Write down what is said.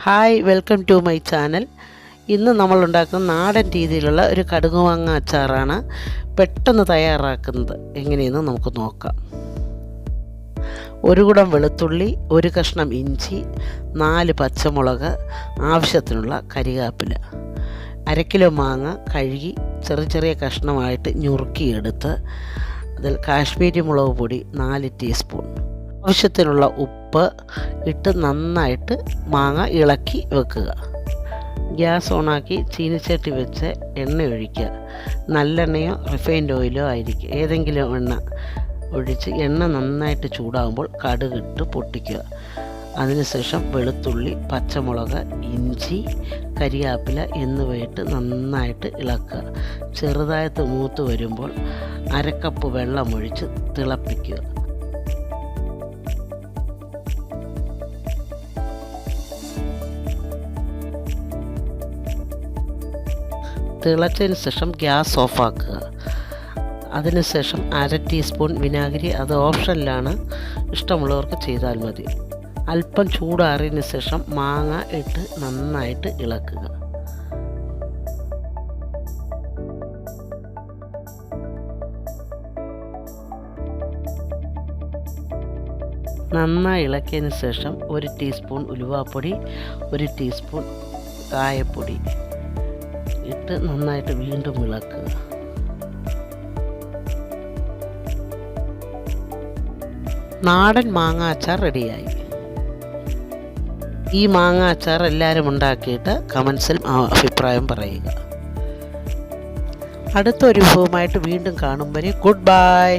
Hi, welcome to my channel. ഇന്ന് നമ്മൾ ഉണ്ടാക്കുന്ന നാടൻ രീതിയിലുള്ള ഒരു കടുകുമാങ്ങ അച്ചാറാണ്. പെട്ടെന്ന് തയ്യാറാക്കുന്നത് എങ്ങനെയെന്ന് നമുക്ക് നോക്കാം. ഒരു കുടം വെളുത്തുള്ളി, ഒരു കഷ്ണം ഇഞ്ചി, 4 പച്ചമുളക്, ആവശ്യത്തിനുള്ള കരിവേപ്പില, 1/2 കിലോ മാങ്ങ കഴുകി ചെറിയ കഷ്ണമായിട്ട് ഞുറുക്കിയെടുത്ത് അതിൽ കാശ്മീരി മുളക് പൊടി 4 ടീസ്പൂൺ, ആവശ്യത്തിനുള്ള ഉപ്പ് ഇട്ട് നന്നായിട്ട് മാങ്ങ ഇളക്കി വെക്കുക. ഗ്യാസ് ഓണാക്കി ചീനിച്ചട്ടി വെച്ച് എണ്ണ ഒഴിക്കുക. നല്ലെണ്ണയോ റിഫൈൻഡ് ഓയിലോ ആയിരിക്കും, ഏതെങ്കിലും എണ്ണ ഒഴിച്ച് എണ്ണ നന്നായിട്ട് ചൂടാകുമ്പോൾ കടുകിട്ട് പൊട്ടിക്കുക. അതിനുശേഷം വെളുത്തുള്ളി, പച്ചമുളക്, ഇഞ്ചി, കരിവേപ്പില എന്നിവയിട്ട് നന്നായിട്ട് ഇളക്കുക. ചെറുതായിട്ട് മൂത്ത് വരുമ്പോൾ 1/2 കപ്പ് വെള്ളമൊഴിച്ച് തിളപ്പിക്കുക. തിളച്ചതിന് ശേഷം ഗ്യാസ് ഓഫാക്കുക. അതിനുശേഷം 1/2 ടീസ്പൂൺ വിനാഗിരി, അത് ഓപ്ഷനിലാണ്, ഇഷ്ടമുള്ളവർക്ക് ചെയ്താൽ മതി. അല്പം ചൂടാറിയതിന് ശേഷം മാങ്ങ ഇട്ട് നന്നായിട്ട് ഇളക്കുക. നന്നായി ഇളക്കിയതിന് ശേഷം 1 ടീസ്പൂൺ ഉലുവാപ്പൊടി, 1 ടീസ്പൂൺ കായപ്പൊടി ഇട്ട് നന്നായിട്ട് വീണ്ടും ഇളക്കുക. നാടൻ മാങ്ങ അച്ചാർ റെഡിയായി. ഈ മാങ്ങ അച്ചാർ എല്ലാവരും ഉണ്ടാക്കിയിട്ട് കമൻസിൽ അഭിപ്രായം പറയുക. അടുത്തൊരു വിഭവമായിട്ട് വീണ്ടും കാണും വരെ ഗുഡ് ബൈ.